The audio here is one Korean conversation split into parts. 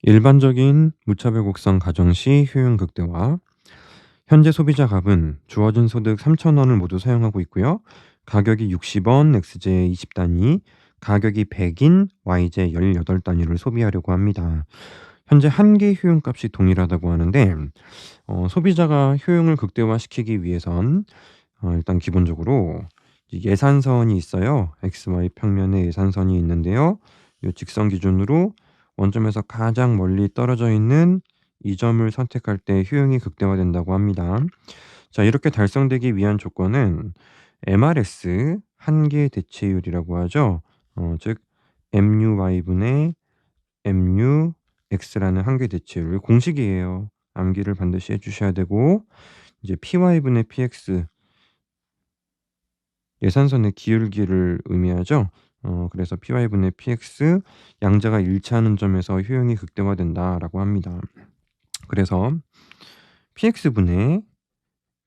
일반적인 무차별 곡선 가정 시 효용 극대화. 현재 소비자 값은 주어진 소득 3,000원을 모두 사용하고 있고요. 가격이 60원 X제 20단위, 가격이 100인 Y제 18단위를 소비하려고 합니다. 현재 한 개 효용값이 동일하다고 하는데, 소비자가 효용을 극대화시키기 위해선 일단 기본적으로 예산선이 있어요. XY 평면에 예산선이 있는데요. 이 직선 기준으로 원점에서 가장 멀리 떨어져 있는 이 점을 선택할 때 효용이 극대화된다고 합니다. 자, 이렇게 달성되기 위한 조건은 MRS 한계 대체율이라고 하죠. 즉 MUY분의 MUX라는 한계 대체율 공식이에요. 암기를 반드시 해 주셔야 되고, 이제 PY분의 PX 예산선의 기울기를 의미하죠. 그래서 py분의 px 양자가 일치하는 점에서 효용이 극대화된다라고 합니다. 그래서 px분의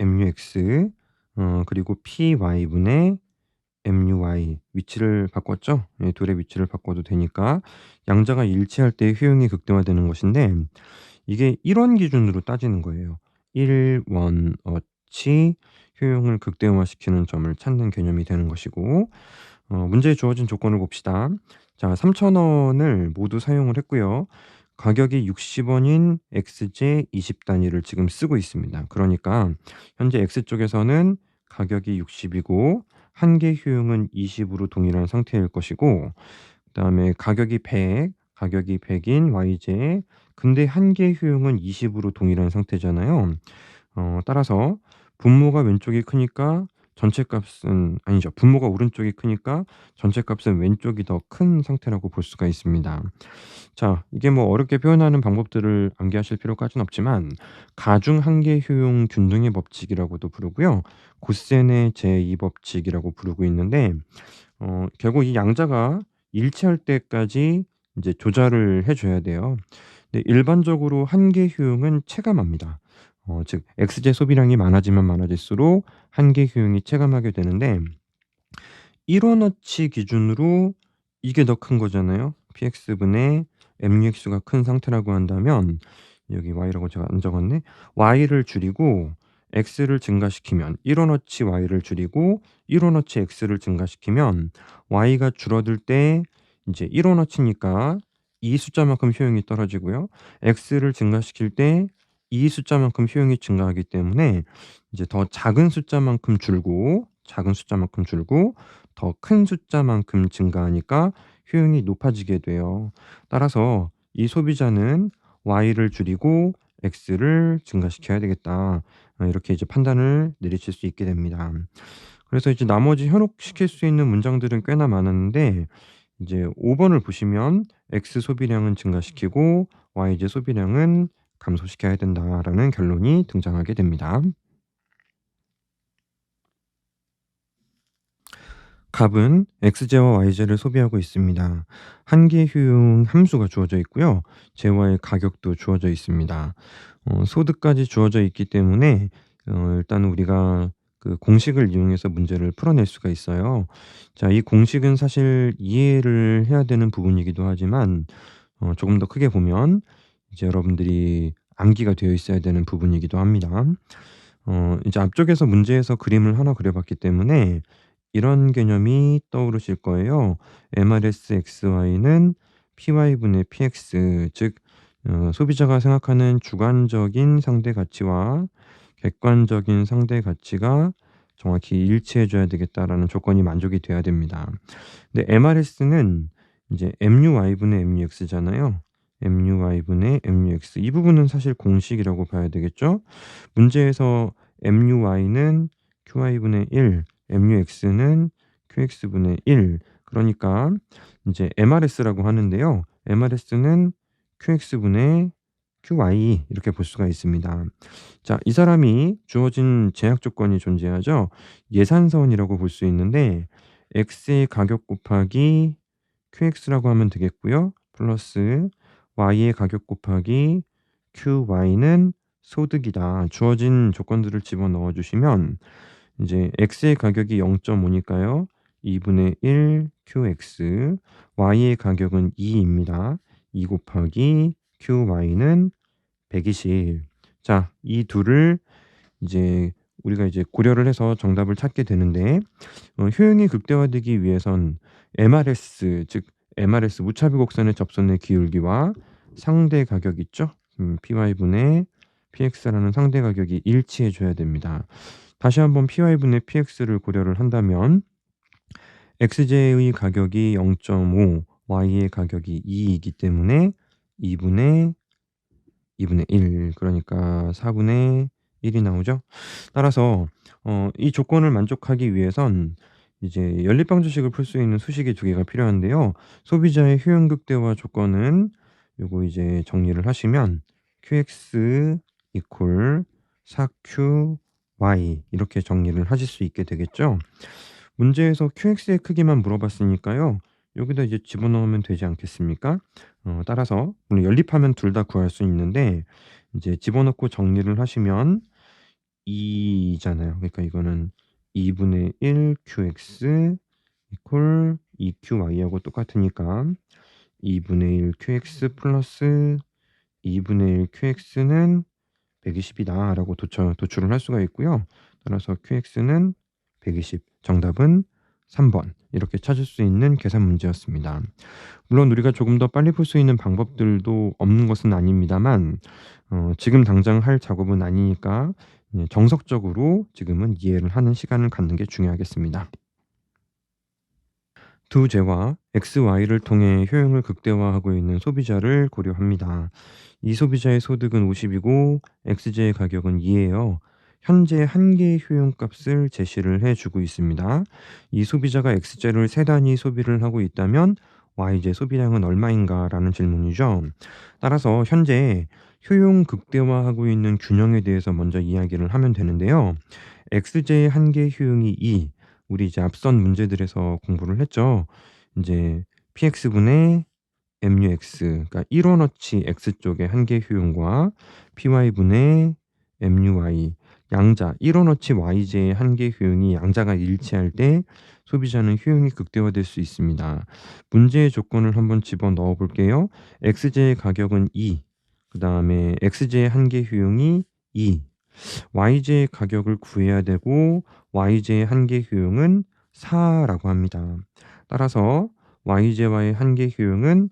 mux 그리고 py분의 MUY 위치를 바꿨죠. 예, 둘의 위치를 바꿔도 되니까 양자가 일치할 때 효용이 극대화되는 것인데, 이게 1원 기준으로 따지는 거예요. 1원어치 효용을 극대화시키는 점을 찾는 개념이 되는 것이고, 문제에 주어진 조건을 봅시다. 자, 3,000원을 모두 사용을 했고요. 가격이 60원인 X제 20단위를 지금 쓰고 있습니다. 그러니까 현재 X쪽에서는 가격이 60이고 한계 효용은 20으로 동일한 상태일 것이고, 그다음에 가격이 100, 가격이 100인 YJ, 근데 한계 효용은 20으로 동일한 상태잖아요. 따라서 분모가 왼쪽이 크니까 전체 값은 아니죠. 분모가 오른쪽이 크니까 전체 값은 왼쪽이 더 큰 상태라고 볼 수가 있습니다. 자, 이게 뭐 어렵게 표현하는 방법들을 암기하실 필요까지는 없지만 가중 한계 효용 균등의 법칙이라고도 부르고요. 고센의 제2 법칙이라고 부르고 있는데, 결국 이 양자가 일치할 때까지 이제 조절을 해 줘야 돼요. 근데 일반적으로 한계 효용은 체감합니다. 즉 X제 소비량이 많아지면 많아질수록 한계 효용이 체감하게 되는데, 1원어치 기준으로 이게 더 큰 거잖아요. px분의 mux가 큰 상태라고 한다면, 여기 y라고 제가 안 적었네. y를 줄이고 x를 증가시키면 1원어치 y를 줄이고 1원어치 x를 증가시키면 y가 줄어들 때 이제 1원어치니까 이 숫자만큼 효용이 떨어지고요. x를 증가시킬 때 이 숫자만큼 효용이 증가하기 때문에 이제 더 작은 숫자만큼 줄고 더 큰 숫자만큼 증가하니까 효용이 높아지게 돼요. 따라서 이 소비자는 Y를 줄이고 X를 증가시켜야 되겠다. 이렇게 이제 판단을 내리칠 수 있게 됩니다. 그래서 이제 나머지 현혹시킬 수 있는 문장들은 꽤나 많았는데, 이제 5 번을 보시면 X 소비량은 증가시키고 YZ 소비량은 감소시켜야 된다라는 결론이 등장하게 됩니다. 값은 x제와 y제를 소비하고 있습니다. 한계 효용 함수가 주어져 있고요. 재화의 가격도 주어져 있습니다. 소득까지 주어져 있기 때문에 일단 우리가 그 공식을 이용해서 문제를 풀어낼 수가 있어요. 자, 이 공식은 사실 이해를 해야 되는 부분이기도 하지만 조금 더 크게 보면 이제 여러분들이 암기가 되어 있어야 되는 부분이기도 합니다. 이제 앞쪽에서 문제에서 그림을 하나 그려 봤기 때문에 이런 개념이 떠오르실 거예요. MRSXY는 PY분의 PX, 즉 소비자가 생각하는 주관적인 상대 가치와 객관적인 상대 가치가 정확히 일치해 줘야 되겠다라는 조건이 만족이 돼야 됩니다. 근데 MRS는 이제 MUY분의 MUX잖아요. MUY분의 MUX, 이 부분은 사실 공식이라고 봐야 되겠죠. 문제에서 MUY는 QY분의 1, MUX는 QX분의 1, 그러니까 이제 MRS라고 하는데요. MRS는 QX분의 QY 이렇게 볼 수가 있습니다. 자, 이 사람이 주어진 제약 조건이 존재하죠. 예산선이라고 볼 수 있는데 X의 가격 곱하기 QX라고 하면 되겠고요. 플러스 Y의 가격 곱하기 QY는 소득이다. 주어진 조건들을 집어넣어 주시면 이제 X의 가격이 0.5니까요. 2분의 1 QX, Y의 가격은 2입니다. 2 곱하기 QY는 120. 자, 이 둘을 이제 우리가 이제 고려를 해서 정답을 찾게 되는데 효용이 극대화되기 위해선 MRS 즉 MRS 무차별 곡선의 접선의 기울기와 상대 가격 있죠? PY분의 PX라는 상대 가격이 일치해 줘야 됩니다. 다시 한번 PY분의 PX를 고려를 한다면 XJ의 가격이 0.5, Y의 가격이 2 이기 때문에 2 분의 1 그러니까 4 분의 1이 나오죠. 따라서 이 조건을 만족하기 위해선 이제 연립방정식을 풀 수 있는 수식이 두 개가 필요한데요. 소비자의 효용 극대화 조건은 요거 이제 정리를 하시면 QX 이퀄 4QY 이렇게 정리를 하실 수 있게 되겠죠. 문제에서 QX의 크기만 물어봤으니까요. 여기다 이제 집어넣으면 되지 않겠습니까? 따라서 물론 연립하면 둘 다 구할 수 있는데 이제 집어넣고 정리를 하시면 2 잖아요. 그러니까 이거는 2 분의 1 QX 이퀄 2QY 하고 똑같으니까 2 분의 1 QX 플러스 2 분의 1 QX는 120 이다라고 도출을 할 수가 있고요. 따라서 QX는 120. 정답은 3번 이렇게 찾을 수 있는 계산 문제였습니다. 물론 우리가 조금 더 빨리 풀 수 있는 방법들도 없는 것은 아닙니다만 지금 당장 할 작업은 아니니까 정석적으로 지금은 이해를 하는 시간을 갖는 게 중요하겠습니다. 두 재와 XY를 통해 효용을 극대화하고 있는 소비자를 고려합니다. 이 소비자의 소득은 50이고 XJ의 가격은 2예요. 현재 한 개의 효용값을 제시를 해 주고 있습니다. 이 소비자가 XJ를 세 단위 소비를 하고 있다면 YJ 소비량은 얼마인가라는 질문이죠. 따라서 현재 효용 극대화하고 있는 균형에 대해서 먼저 이야기를 하면 되는데요. XJ의 한 개의 효용이 2. 우리 이제 앞선 문제들에서 공부를 했죠. 인제 PX분의 MUX 그러니까 1 원어치 X 쪽의 한 개 효용과 PY분의 MUY 양자 1 원어치 YJ의 한 개 효용이 양자가 일치할 때 소비자는 효용이 극대화될 수 있습니다. 문제의 조건을 한번 집어넣어 볼게요. XJ의 가격은 2 그다음에 XJ의 한 개 효용이 2 YJ의 가격을 구해야 되고 YJ의 한 개 효용은 4 라고 합니다. 따라서 YJ와의 한 개 효용은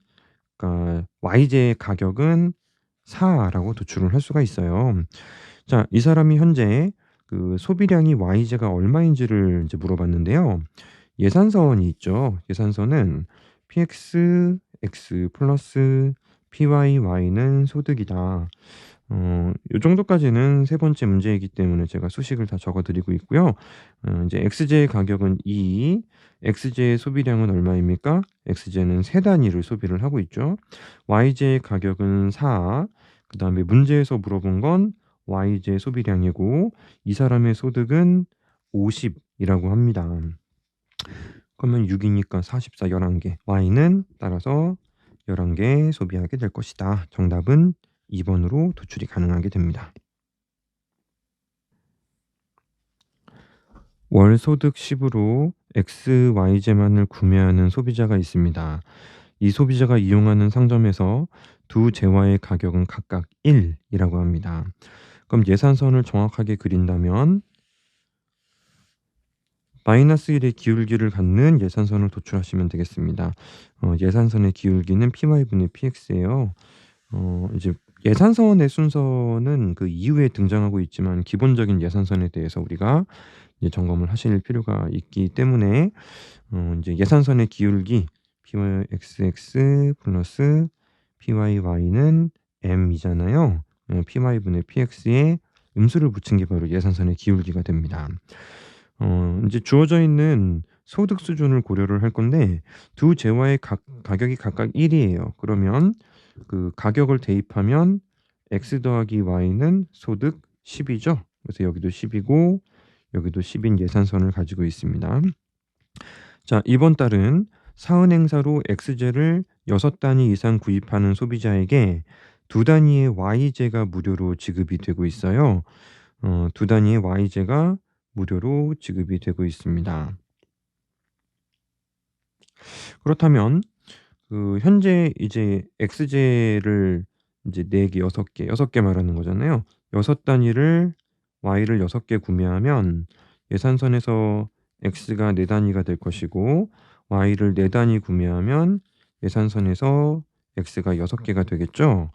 그러니까 YJ의 가격은 4 라고 도출을 할 수가 있어요. 자, 이 사람이 현재 그 소비량이 YJ가 얼마인지를 인제 물어봤는데요. 예산선이 있죠. 예산선은 PX, X 플러스 PY, Y는 소득이다. 요 정도까지는 세 번째 문제이기 때문에 제가 수식을 다 적어 드리고 있고요. 인제 XJ의 가격은 2, XJ의 소비량은 얼마입니까? XJ는 세 단위를 소비를 하고 있죠. YJ의 가격은 4 그다음에 문제에서 물어본 건 YJ 소비량이고 이 사람의 소득은 50 이라고 합니다. 그러면 6 이니까 44 11 개. Y는 따라서 11개 소비하게 될 것이다. 정답은 2 번으로 도출이 가능하게 됩니다. 월 소득 10 으로 XY제만을 구매하는 소비자가 있습니다. 이 소비자가 이용하는 상점에서 두 재화의 가격은 각각 1 이라고 합니다. 그럼 예산선을 정확하게 그린다면 마이너스 1의 기울기를 갖는 예산선을 도출하시면 되겠습니다. 예산선의 기울기는 PY분의 PX예요. 이제 예산선의 순서는 그 이후에 등장하고 있지만 기본적인 예산선에 대해서 우리가 이제 점검을 하실 필요가 있기 때문에 인제 예산선의 기울기 PYXX 플러스 PYY는 M이잖아요. PY분의 PX에 음수를 붙인 게 바로 예산선의 기울기가 됩니다. 인제 주어져 있는 소득 수준을 고려를 할 건데 두 재화의 가격이 각각 1 이에요. 그러면 그 가격을 대입하면 X 더하기 Y는 소득 10 이죠. 그래서 여기도 10 이고 여기도 10인 예산선을 가지고 있습니다. 자, 이번 달은 사은 행사로 X제를 6 단위 이상 구입하는 소비자에게 2 단위의 Y제가 무료로 지급이 되고 있어요. 2 단위의 Y제가 무료로 지급이 되고 있습니다. 그렇다면 그 현재 이제 X제를 인제 4 개, 6 개, 6개 말하는 거잖아요. 6 단위를 Y를 6개 구매하면 예산선에서 X가 4 단위가 될 것이고, Y를 4 단위 구매하면 예산선에서 X가 6 개가 되겠죠.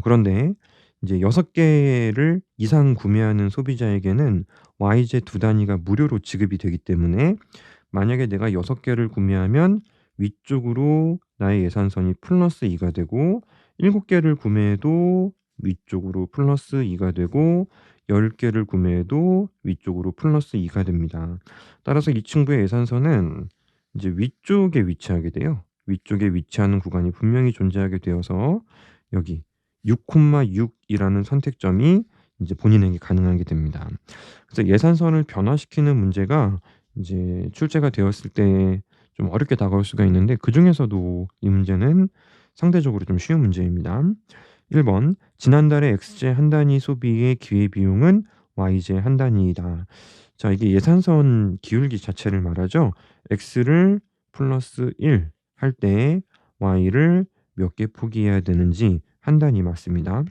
그런데 이제 6 개를 이상 구매하는 소비자에게는 YZ 2 단위가 무료로 지급이 되기 때문에, 만약에 내가 6 개를 구매하면 위쪽으로 나의 예산선이 플러스 2가 되고, 7 개를 구매해도 위쪽으로 플러스 2가 되고, 10 개를 구매해도 위쪽으로 플러스 2가 됩니다. 따라서 이 친구의 예산선은 이제 위쪽에 위치하게 돼요. 위쪽에 위치하는 구간이 분명히 존재하게 되어서 여기 6,6 이라는 선택점이 인제 본인에게 가능하게 됩니다. 그래서 예산선을 변화시키는 문제가 인제 출제가 되었을 때 좀 어렵게 다가올 수가 있는데, 그중에서도 이 문제는 상대적으로 좀 쉬운 문제입니다. 1 번, 지난달에 X제 한 단위 소비의 기회비용은 Y제 한 단위이다. 자, 이게 예산선 기울기 자체를 말하죠. X를 플러스 1 할 때 Y를 몇 개 포기해야 되는지 한 단위 맞습니다.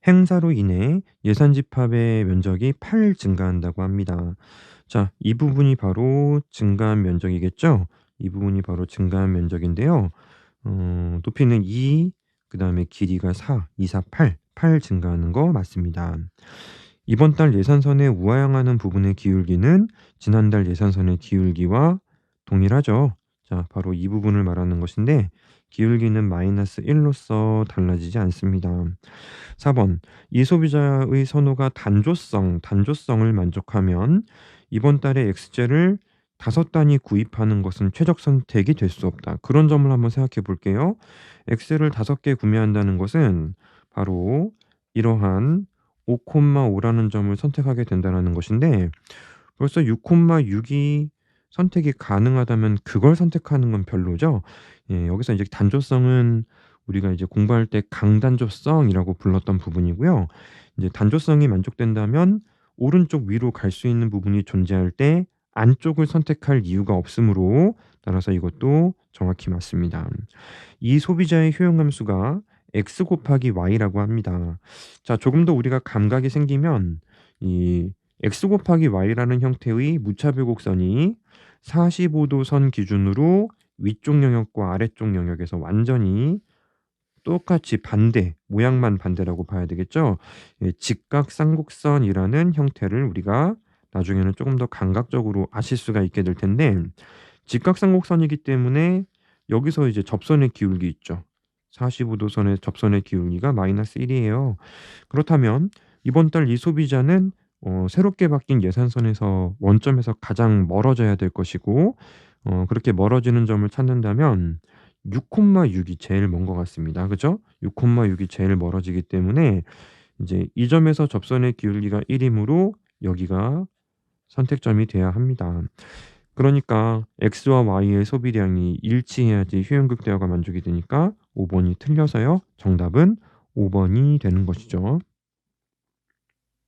행사로 인해 예산 집합의 면적이 8 증가한다고 합니다. 자, 이 부분이 바로 증가한 면적이겠죠? 이 부분이 바로 증가한 면적인데요. 높이는 2, 그다음에 길이가 4, 2, 4, 8, 8 증가하는 거 맞습니다. 이번 달 예산선에 우하향하는 부분의 기울기는 지난달 예산선의 기울기와 동일하죠. 자, 바로 이 부분을 말하는 것인데, 기울기는 마이너스 1로서 달라지지 않습니다. 4 번, 이 소비자의 선호가 단조성을 만족하면 이번 달에 X제를 5 단위 구입하는 것은 최적 선택이 될 수 없다. 그런 점을 한번 생각해 볼게요. X를 5개 구매한다는 것은 바로 이러한 5,5라는 점을 선택하게 된다라는 것인데, 벌써 6,6이 선택이 가능하다면 그걸 선택하는 건 별로죠. 예, 여기서 이제 단조성은 우리가 이제 공부할 때 강단조성이라고 불렀던 부분이고요. 이제 단조성이 만족된다면 오른쪽 위로 갈 수 있는 부분이 존재할 때 안쪽을 선택할 이유가 없으므로, 따라서 이것도 정확히 맞습니다. 이 소비자의 효용함수가 X 곱하기 Y라고 합니다. 자, 조금 더 우리가 감각이 생기면 이 X 곱하기 Y라는 형태의 무차별 곡선이 45도 선 기준으로 위쪽 영역과 아래쪽 영역에서 완전히 똑같이 반대, 모양만 반대라고 봐야 되겠죠. 예, 직각쌍곡선이라는 형태를 우리가 나중에는 조금 더 감각적으로 아실 수가 있게 될 텐데, 직각쌍곡선이기 때문에 여기서 이제 접선의 기울기 있죠. 45도 선의 접선의 기울기가 마이너스 1이에요. 그렇다면 이번 달 이 소비자는 새롭게 바뀐 예산선에서 원점에서 가장 멀어져야 될 것이고, 그렇게 멀어지는 점을 찾는다면 6,6이 제일 먼 것 같습니다. 그죠? 6,6이 제일 멀어지기 때문에 이제 이 점에서 접선의 기울기가 1 이므로 여기가 선택점이 돼야 합니다. 그러니까 X와 Y의 소비량이 일치해야지 효용 극대화가 만족이 되니까 5 번이 틀려서요. 정답은 5 번이 되는 것이죠.